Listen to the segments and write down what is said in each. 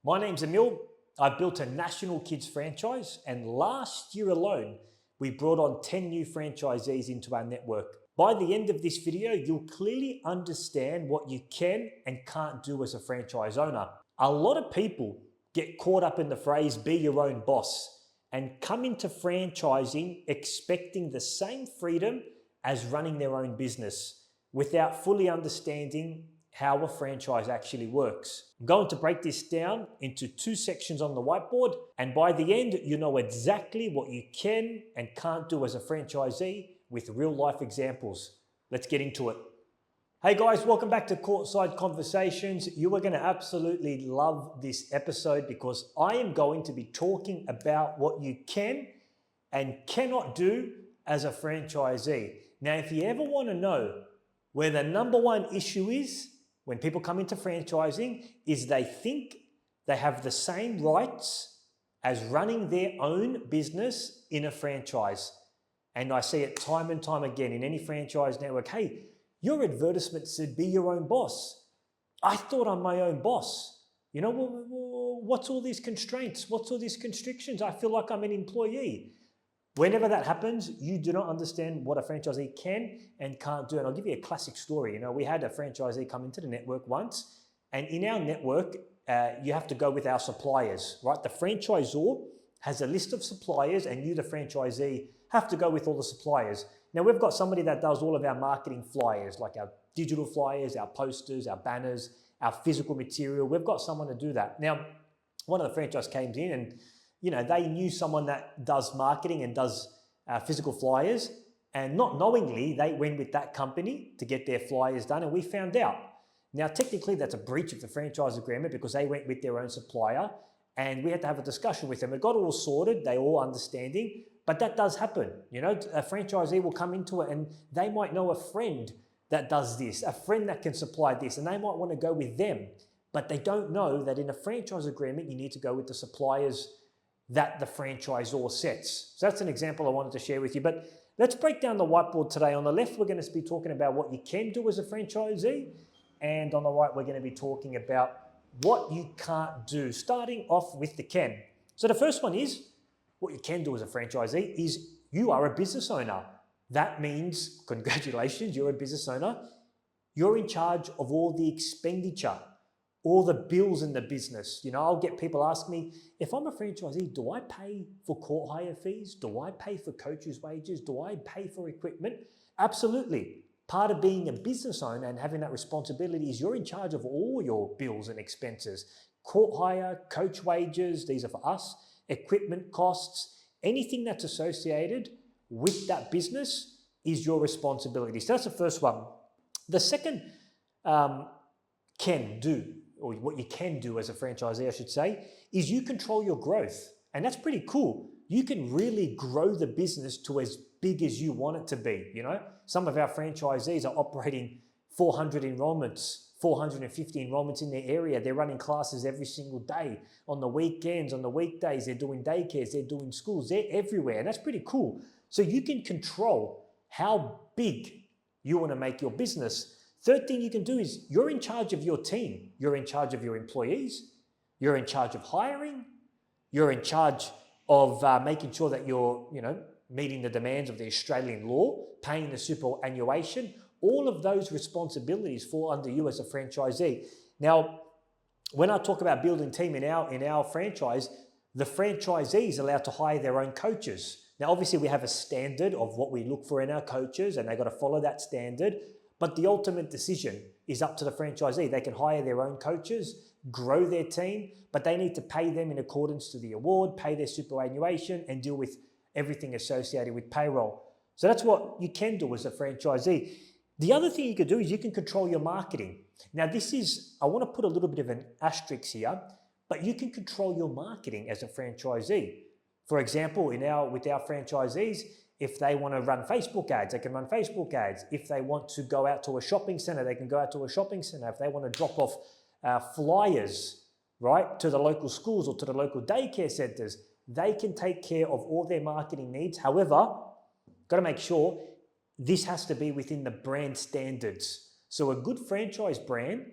My name's Emile. I've built a national kids franchise, and last year alone, we brought on 10 new franchisees into our network. By the end of this video, you'll clearly understand what you can and can't do as a franchise owner. A lot of people get caught up in the phrase, be your own boss, and come into franchising expecting the same freedom as running their own business without fully understanding how a franchise actually works. I'm going to break this down into two sections on the whiteboard, and by the end, you know exactly what you can and can't do as a franchisee with real life examples. Let's get into it. Hey guys, welcome back to Courtside Conversations. You are going to absolutely love this episode because I am going to be talking about what you can and cannot do as a franchisee. Now, if you ever want to know where the number one issue is when people come into franchising, is they think they have the same rights as running their own business in a franchise. And I see it time and time again in any franchise network. Hey, your advertisement said be your own boss. I thought I'm my own boss. You know, what's all these constraints? What's all these constrictions? I feel like I'm an employee. Whenever that happens, you do not understand what a franchisee can and can't do. And I'll give you a classic story. You know, we had a franchisee come into the network once, and in our network, you have to go with our suppliers, right? The franchisor has a list of suppliers, and you, the franchisee, have to go with all the suppliers. Now, we've got somebody that does all of our marketing flyers, like our digital flyers, our posters, our banners, our physical material. We've got someone to do that. Now, one of the franchise came in and they knew someone that does marketing and does physical flyers, and not knowingly, they went with that company to get their flyers done, and we found out. Now, technically, that's a breach of the franchise agreement because they went with their own supplier, and we had to have a discussion with them. It got all sorted, they all understanding, but that does happen. You know, a franchisee will come into it, and they might know a friend that does this, a friend that can supply this, and they might want to go with them, but they don't know that in a franchise agreement, you need to go with the suppliers that the franchisor sets. So that's an example I wanted to share with you. But let's break down the whiteboard today. On the left, we're going to be talking about what you can do as a franchisee. And on the right, we're going to be talking about what you can't do, starting off with the can. So the first one is, what you can do as a franchisee is you are a business owner. That means, congratulations, you're a business owner. You're in charge of all the expenditure, all the bills in the business. You know, I'll get people ask me, if I'm a franchisee, do I pay for court hire fees? Do I pay for coaches' wages? Do I pay for equipment? Absolutely. Part of being a business owner and having that responsibility is you're in charge of all your bills and expenses. Court hire, coach wages, these are for us, equipment costs, anything that's associated with that business is your responsibility. So that's the first one. The second can do, or what you can do as a franchisee, I should say, is you control your growth. And that's pretty cool. You can really grow the business to as big as you want it to be. You know, some of our franchisees are operating 400 enrollments, 450 enrollments in their area. They're running classes every single day. On the weekends, on the weekdays, they're doing daycares, they're doing schools, they're everywhere. And that's pretty cool. So you can control how big you want to make your business. Third thing you can do is you're in charge of your team. You're in charge of your employees. You're in charge of hiring. You're in charge of making sure that you're, meeting the demands of the Australian law, paying the superannuation. All of those responsibilities fall under you as a franchisee. Now, when I talk about building team in our franchise, the franchisee is allowed to hire their own coaches. Now, obviously, we have a standard of what we look for in our coaches, and they've got to follow that standard. But the ultimate decision is up to the franchisee. They can hire their own coaches, grow their team, but they need to pay them in accordance to the award, pay their superannuation, and deal with everything associated with payroll. So that's what you can do as a franchisee. The other thing you can do is you can control your marketing. Now I want to put a little bit of an asterisk here, but you can control your marketing as a franchisee. For example, with our franchisees, if they want to run Facebook ads, they can run Facebook ads. If they want to go out to a shopping center, they can go out to a shopping center. If they want to drop off flyers, right, to the local schools or to the local daycare centers, they can take care of all their marketing needs. However, got to make sure this has to be within the brand standards. So a good franchise brand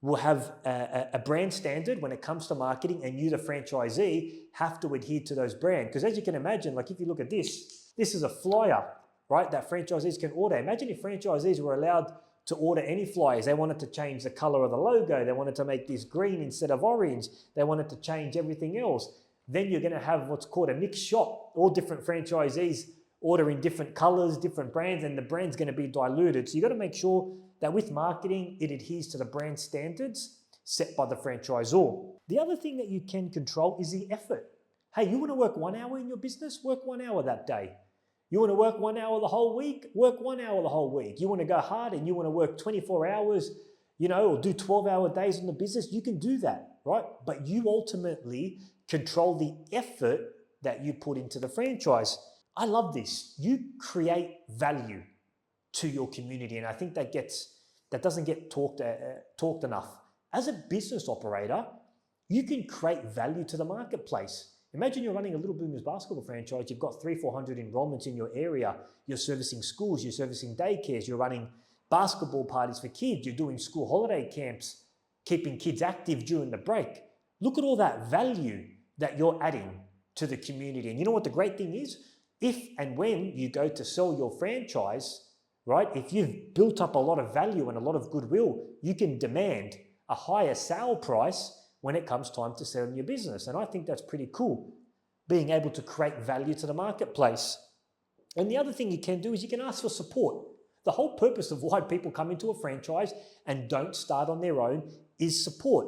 will have a brand standard when it comes to marketing, and you, the franchisee, have to adhere to those brands. Because as you can imagine, like if you look at this is a flyer, right, that franchisees can order. Imagine if franchisees were allowed to order any flyers. They wanted to change the color of the logo. They wanted to make this green instead of orange. They wanted to change everything else. Then you're going to have what's called a mixed shop, all different franchisees ordering different colors, different brands, and the brand's going to be diluted. So you got to make sure that with marketing, it adheres to the brand standards set by the franchisor. The other thing that you can control is the effort. Hey, you want to work 1 hour in your business? Work 1 hour that day. You want to work 1 hour the whole week? Work 1 hour the whole week. You want to go hard and you want to work 24 hours, or do 12-hour days in the business? You can do that, right? But you ultimately control the effort that you put into the franchise. I love this. You create value to your community, and I think that doesn't get talked enough. As a business operator, you can create value to the marketplace. Imagine you're running a Little Boomers basketball franchise. You've got 300-400 enrollments in your area. You're servicing schools. You're servicing daycares. You're running basketball parties for kids. You're doing school holiday camps, keeping kids active during the break. Look at all that value that you're adding to the community. And you know what the great thing is? If and when you go to sell your franchise, right, if you've built up a lot of value and a lot of goodwill, you can demand a higher sale price when it comes time to sell your business. And I think that's pretty cool, being able to create value to the marketplace. And the other thing you can do is you can ask for support. The whole purpose of why people come into a franchise and don't start on their own is support.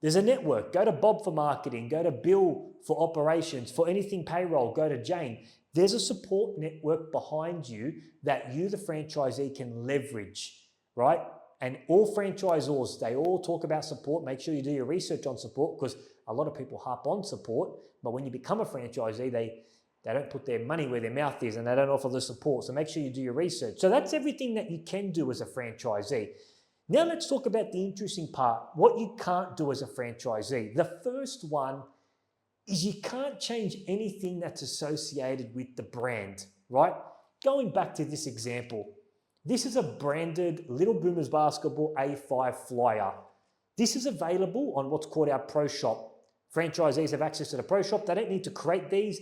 There's a network. Go to Bob for marketing, go to Bill for operations, for anything payroll, go to Jane. There's a support network behind you that you, the franchisee, can leverage, right? And all franchisors, they all talk about support. Make sure you do your research on support, because a lot of people harp on support, but when you become a franchisee, they don't put their money where their mouth is and they don't offer the support. So make sure you do your research. So that's everything that you can do as a franchisee. Now let's talk about the interesting part, what you can't do as a franchisee. The first one is you can't change anything that's associated with the brand, right? Going back to this example, this is a branded Little Boomers Basketball A5 flyer. This is available on what's called our Pro Shop. Franchisees have access to the Pro Shop. They don't need to create these.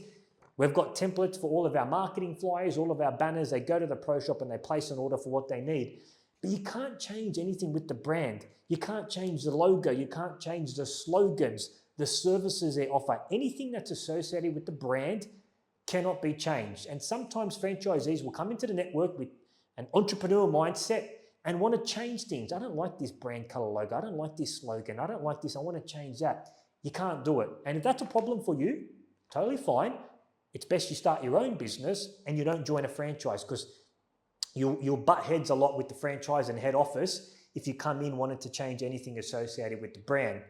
We've got templates for all of our marketing flyers, all of our banners. They go to the Pro Shop and they place an order for what they need. But you can't change anything with the brand. You can't change the logo. You can't change the slogans, the services they offer. Anything that's associated with the brand cannot be changed. And sometimes franchisees will come into the network with an entrepreneur mindset and want to change things. I don't like this brand color logo. I don't like this slogan. I don't like this. I want to change that. You can't do it. And if that's a problem for you, totally fine. It's best you start your own business and you don't join a franchise, because you'll butt heads a lot with the franchise and head office if you come in wanting to change anything associated with the brand.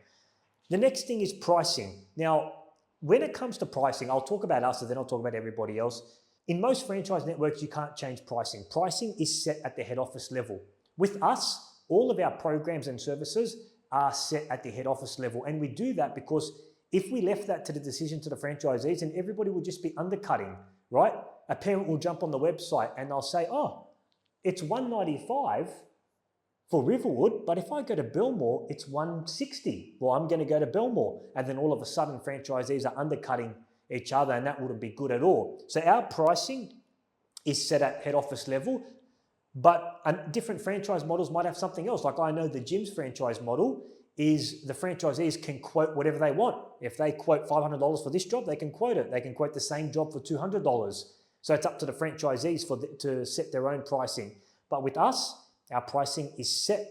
The next thing is pricing. Now, when it comes to pricing, I'll talk about us and then I'll talk about everybody else. In most franchise networks, you can't change pricing. Pricing is set at the head office level. With us, all of our programs and services are set at the head office level. And we do that because if we left that to the decision to the franchisees, then everybody would just be undercutting, right? A parent will jump on the website and they'll say, oh, it's $195 for Riverwood, but if I go to Belmore, it's $160. Well, I'm going to go to Belmore. And then all of a sudden, franchisees are undercutting each other, and that wouldn't be good at all. So our pricing is set at head office level, but different franchise models might have something else. Like I know the gym's franchise model is the franchisees can quote whatever they want. If they quote $500 for this job, they can quote it. They can quote the same job for $200. So it's up to the franchisees to set their own pricing. But with us, our pricing is set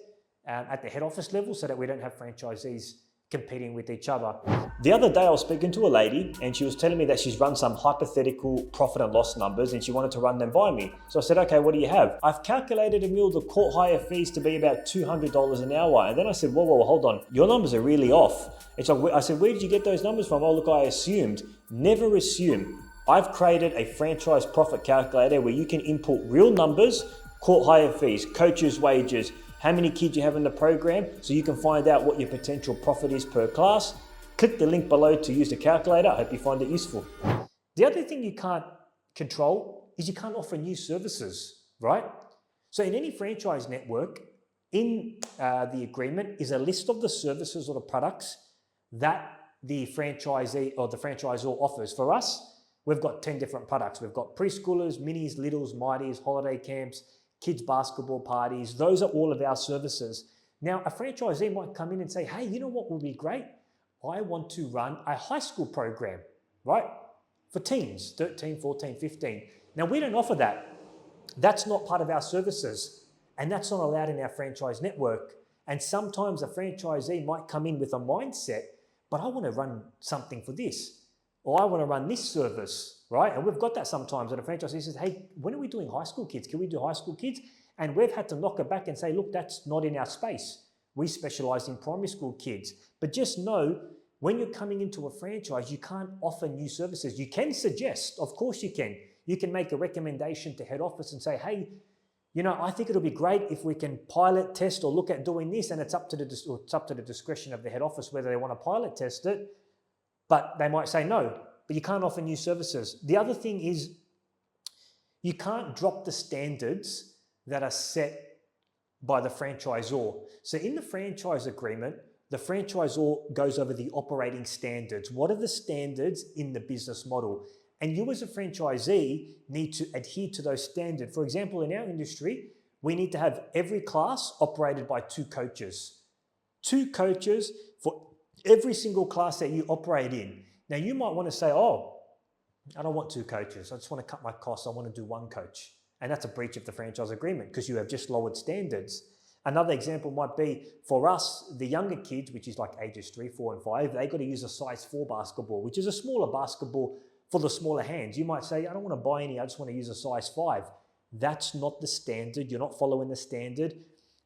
at the head office level so that we don't have franchisees competing with each other. The other day I was speaking to a lady and she was telling me that she's run some hypothetical profit and loss numbers and she wanted to run them by me. So I said, okay, what do you have? I've calculated, Emile, the court hire fees to be about $200 an hour. And then I said, whoa, hold on. Your numbers are really off. And so I said, where did you get those numbers from? Oh, look, I assumed. Never assume. I've created a franchise profit calculator where you can input real numbers, court hire fees, coaches' wages, how many kids you have in the program, so you can find out what your potential profit is per class. Click the link below to use the calculator. I hope you find it useful. The other thing you can't control is you can't offer new services, right? So in any franchise network, In the agreement is a list of the services or the products that the franchisee or the franchisor offers. For us, we've got 10 different products. We've got preschoolers, minis, littles, mighties, holiday camps, kids basketball parties. Those are all of our services. Now, a franchisee might come in and say, hey, you know what would be great? I want to run a high school program, right? For teens, 13, 14, 15. Now, we don't offer that. That's not part of our services, and that's not allowed in our franchise network. And sometimes a franchisee might come in with a mindset, but I want to run something for this, or I want to run this service, right? And we've got that sometimes, and a franchisee says, hey, when are we doing high school kids? Can we do high school kids? And we've had to knock it back and say, look, that's not in our space. We specialize in primary school kids. But just know, when you're coming into a franchise, you can't offer new services. You can suggest, of course you can. You can make a recommendation to head office and say, hey, you know, I think it'll be great if we can pilot, test, or look at doing this, and it's up to the discretion of the head office whether they want to pilot test it. But they might say no, but you can't offer new services. The other thing is you can't drop the standards that are set by the franchisor. So in the franchise agreement, the franchisor goes over the operating standards. What are the standards in the business model? And you as a franchisee need to adhere to those standards. For example, in our industry, we need to have every class operated by 2 coaches. 2 coaches for every single class that you operate in. Now you might want to say, oh, I don't want 2 coaches. I just want to cut my costs. I want to do 1 coach. And that's a breach of the franchise agreement because you have just lowered standards. Another example might be for us, the younger kids, which is like ages 3, 4, and 5, they got to use a size 4 basketball, which is a smaller basketball for the smaller hands. You might say, I don't want to buy any, I just want to use a size 5. That's not the standard. You're not following the standard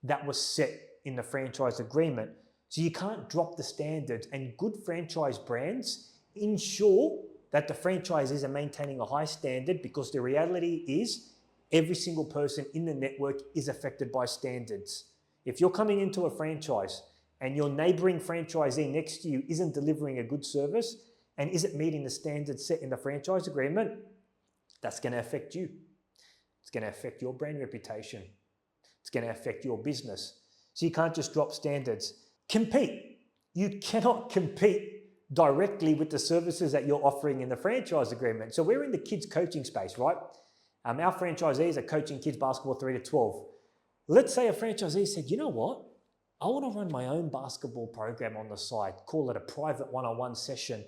that was set in the franchise agreement. So you can't drop the standards, and good franchise brands ensure that the franchisees are maintaining a high standard, because the reality is every single person in the network is affected by standards. If you're coming into a franchise and your neighboring franchisee next to you isn't delivering a good service and isn't meeting the standards set in the franchise agreement, that's going to affect you. It's going to affect your brand reputation. It's going to affect your business. So you can't just drop standards. Compete. You cannot compete directly with the services that you're offering in the franchise agreement. So we're in the kids coaching space, right? Our franchisees are coaching kids basketball 3 to 12. Let's say a franchisee said, you know what? I want to run my own basketball program on the side, call it a private one-on-one session.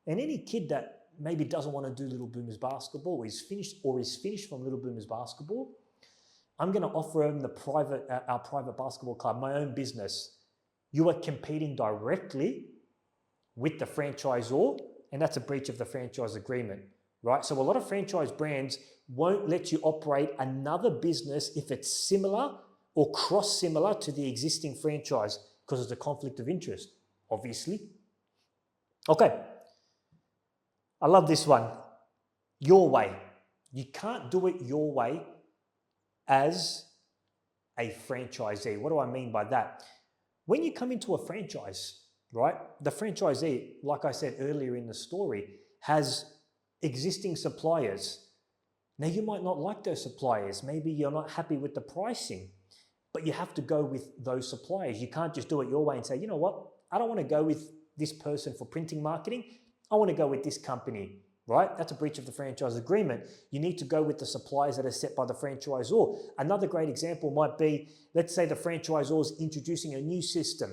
And any kid that maybe doesn't want to do Little Boomers basketball, is finished from Little Boomers basketball, I'm going to offer them our private basketball club, my own business. You are competing directly with the franchisor, and that's a breach of the franchise agreement, right? So a lot of franchise brands won't let you operate another business if it's similar or cross-similar to the existing franchise, because it's a conflict of interest, obviously. Okay, I love this one. Your way. You can't do it your way as a franchisee. What do I mean by that? When you come into a franchise, right, the franchisee, like I said earlier in the story, has existing suppliers. Now, you might not like those suppliers. Maybe you're not happy with the pricing, but you have to go with those suppliers. You can't just do it your way and say, you know what, I don't want to go with this person for printing marketing. I want to go with this company, right? That's a breach of the franchise agreement. You need to go with the suppliers that are set by the franchisor. Another great example might be, let's say the franchisor is introducing a new system.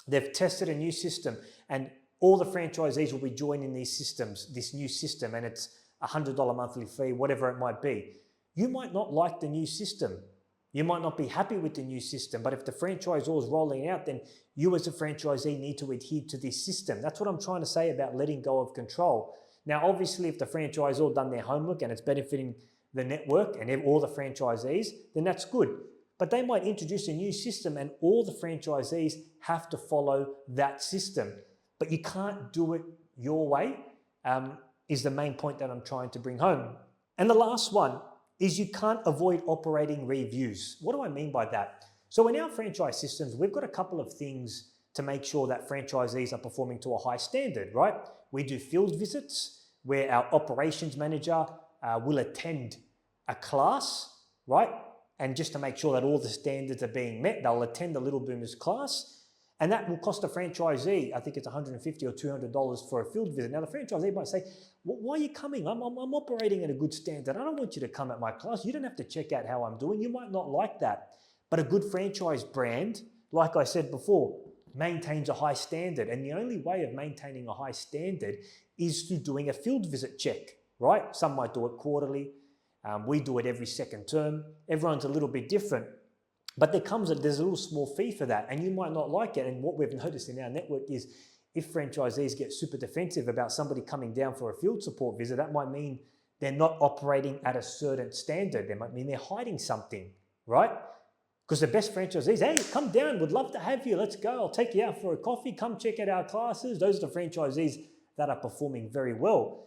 They've tested a new system, and all the franchisees will be joining this new system, and it's a $100 monthly fee, whatever it might be. You might not like the new system. You might not be happy with the new system, but if the franchisor is rolling it out, then you as a franchisee need to adhere to this system. That's what I'm trying to say about letting go of control. Now, obviously, if the franchisor done their homework and it's benefiting the network and all the franchisees, then that's good. But they might introduce a new system and all the franchisees have to follow that system. But you can't do it your way, is the main point that I'm trying to bring home. And the last one is you can't avoid operating reviews. What do I mean by that? So in our franchise systems, we've got a couple of things to make sure that franchisees are performing to a high standard, right? We do field visits where our operations manager will attend a class, right? And just to make sure that all the standards are being met, they'll attend the Little Boomers class. And that will cost a franchisee, I think it's $150 or $200 for a field visit. Now the franchisee might say, well, why are you coming? I'm operating at a good standard. I don't want you to come at my class. You don't have to check out how I'm doing. You might not like that. But a good franchise brand, like I said before, maintains a high standard. And the only way of maintaining a high standard is through doing a field visit check, right? Some might do it quarterly. We do it every second term. Everyone's a little bit different. But there's a little small fee for that, and you might not like it. And what we've noticed in our network is if franchisees get super defensive about somebody coming down for a field support visit, that might mean they're not operating at a certain standard. That might mean they're hiding something, right? Because the best franchisees, hey, come down, would love to have you. Let's go. I'll take you out for a coffee. Come check out our classes. Those are the franchisees that are performing very well.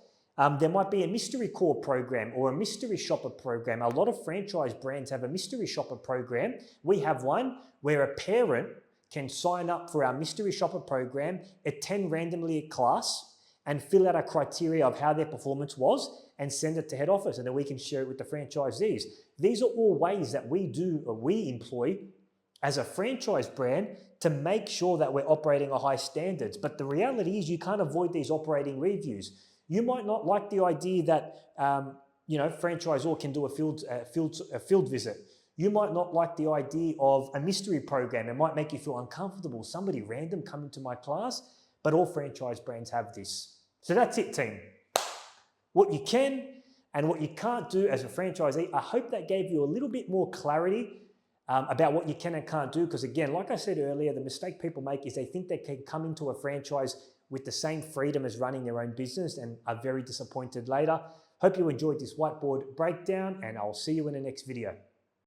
There might be a mystery core program or a mystery shopper program. A lot of franchise brands have a mystery shopper program. We have one where a parent can sign up for our mystery shopper program, attend randomly a class, and fill out a criteria of how their performance was and send it to head office, and then we can share it with the franchisees. These are all ways that we employ as a franchise brand to make sure that we're operating at high standards. But the reality is you can't avoid these operating reviews. You might not like the idea that franchisor can do a field visit. You might not like the idea of a mystery program. It might make you feel uncomfortable. Somebody random coming to my class, but all franchise brands have this. So that's it, team. What you can and what you can't do as a franchisee. I hope that gave you a little bit more clarity about what you can and can't do. Because again, like I said earlier, the mistake people make is they think they can come into a franchise with the same freedom as running their own business and are very disappointed later. Hope you enjoyed this whiteboard breakdown, and I'll see you in the next video.